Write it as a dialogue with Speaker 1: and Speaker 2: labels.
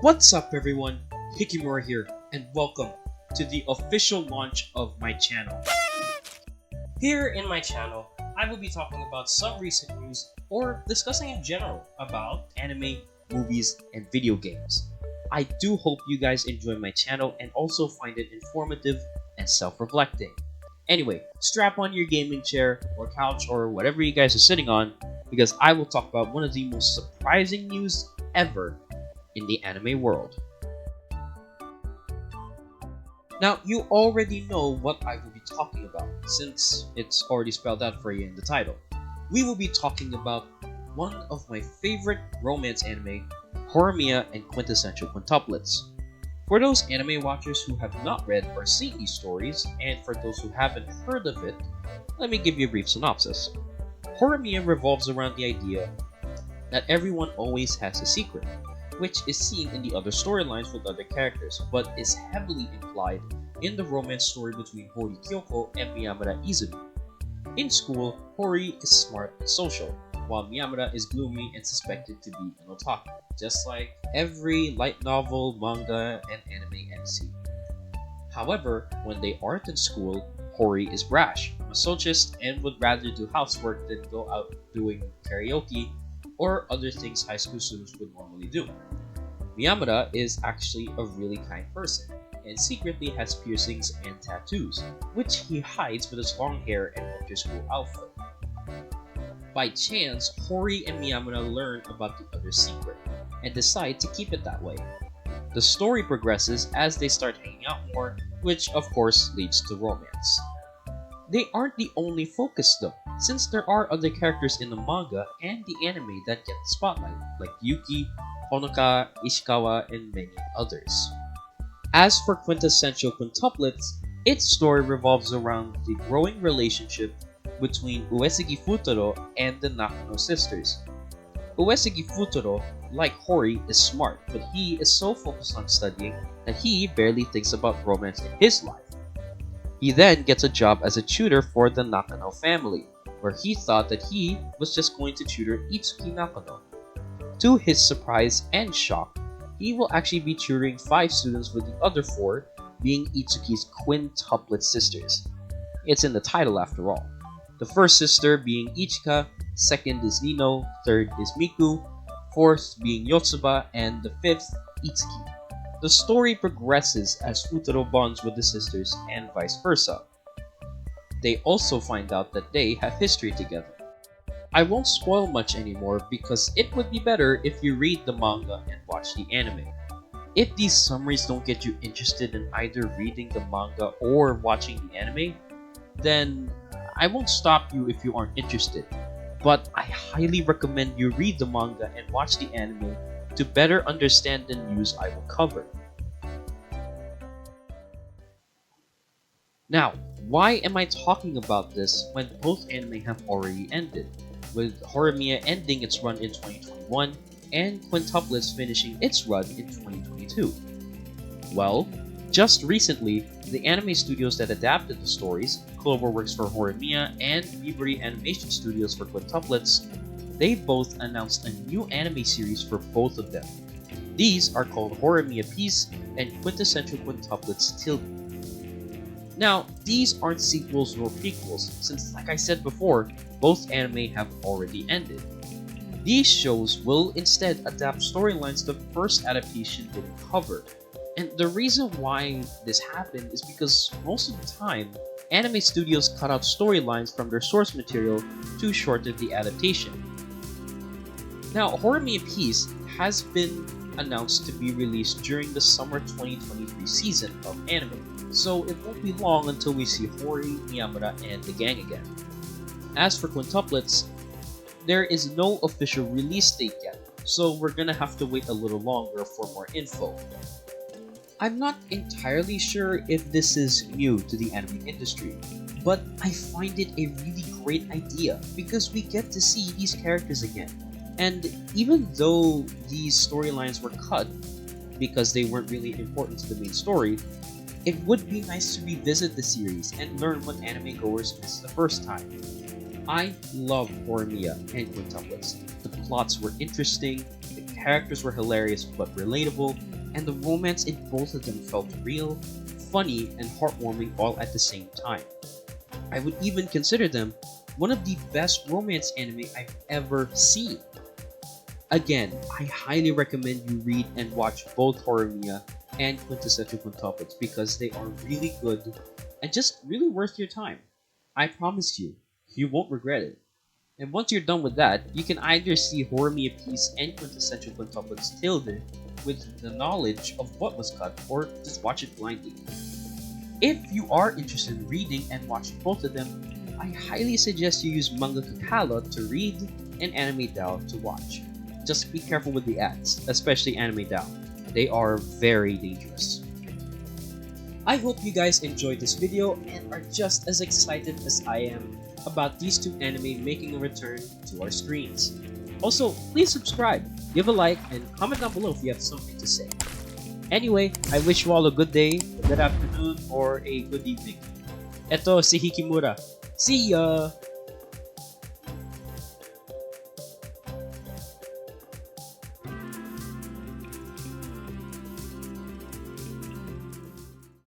Speaker 1: What's up everyone, Hikimura here, and welcome to the official launch of my channel. Here in my channel, I will be talking about some recent news or discussing in general about anime, movies, and video games. I do hope you guys enjoy my channel and also find it informative and self-reflecting. Anyway, strap on your gaming chair or couch or whatever you guys are sitting on because I will talk about one of the most surprising news ever in the anime world. Now, you already know what I will be talking about since it's already spelled out for you in the title. We will be talking about one of my favorite romance anime, Horimiya and Quintessential Quintuplets. For those anime watchers who have not read or seen these stories, and for those who haven't heard of it, let me give you a brief synopsis. Horimiya revolves around the idea that everyone always has a secret, which is seen in the other storylines with other characters, but is heavily implied in the romance story between Hori Kyoko and Miyamura Izumi. In school, Hori is smart and social, while Miyamura is gloomy and suspected to be an otaku, just like every light novel, manga, and anime MC. However, when they aren't in school, Hori is brash, misogynist, and would rather do housework than go out doing karaoke or other things high school students would normally do. Miyamura is actually a really kind person, and secretly has piercings and tattoos, which he hides with his long hair and winter school outfit. By chance, Hori and Miyamura learn about the other's secret, and decide to keep it that way. The story progresses as they start hanging out more, which of course leads to romance. They aren't the only focus though, since there are other characters in the manga and the anime that get the spotlight, like Yuki, Honoka, Ishikawa, and many others. As for Quintessential Quintuplets, its story revolves around the growing relationship between Uesugi Futaro and the Nakano sisters. Uesugi Futaro, like Hori, is smart, but he is so focused on studying that he barely thinks about romance in his life. He then gets a job as a tutor for the Nakano family, where he thought that he was just going to tutor Itsuki Nakano. To his surprise and shock, he will actually be tutoring 5 students, with the other 4 being Itsuki's quintuplet sisters. It's in the title after all. The first sister being Ichika, second is Nino, third is Miku, fourth being Yotsuba, and the 5th, Itsuki. The story progresses as Futaro bonds with the sisters and vice versa. They also find out that they have history together. I won't spoil much anymore because it would be better if you read the manga and watch the anime. If these summaries don't get you interested in either reading the manga or watching the anime, then I won't stop you if you aren't interested, but I highly recommend you read the manga and watch the anime to better understand the news I will cover. Now, why am I talking about this when both anime have already ended, with Horimiya ending its run in 2021 and Quintuplets finishing its run in 2022? Well, just recently, the anime studios that adapted the stories, Cloverworks for Horimiya and Miburi Animation Studios for Quintuplets, they both announced a new anime series for both of them. These are called Horimiya Peace and Quintessential Quintuplets Tilde. Now, these aren't sequels nor prequels, since like I said before, both anime have already ended. These shows will instead adapt storylines the first adaptation didn't cover. And the reason why this happened is because most of the time, anime studios cut out storylines from their source material to shorten the adaptation. Now, Horimiya Peace has been announced to be released during the summer 2023 season of anime, so it won't be long until we see Hori, Miyamura, and the gang again. As for Quintuplets, there is no official release date yet, so we're gonna have to wait a little longer for more info. I'm not entirely sure if this is new to the anime industry, but I find it a really great idea because we get to see these characters again. And even though these storylines were cut because they weren't really important to the main story, it would be nice to revisit the series and learn what anime goers missed the first time. I love Horimiya and Quintuplets. The plots were interesting, the characters were hilarious but relatable, and the romance in both of them felt real, funny, and heartwarming all at the same time. I would even consider them one of the best romance anime I've ever seen. Again, I highly recommend you read and watch both Horimiya and Quintessential Quintuplets because they are really good and just really worth your time. I promise you, you won't regret it. And once you're done with that, you can either see Horimiya Piece and Quintessential Quintuplets tilde with the knowledge of what was cut or just watch it blindly. If you are interested in reading and watching both of them, I highly suggest you use Manga Kakala to read and Anime Dao to watch. Just be careful with the ads, especially Anime Dao. They are very dangerous. I hope you guys enjoyed this video and are just as excited as I am about these two anime making a return to our screens. Also, please subscribe, give a like, and comment down below if you have something to say. Anyway, I wish you all a good day, a good afternoon, or a good evening. Eto si Hikimura. See ya!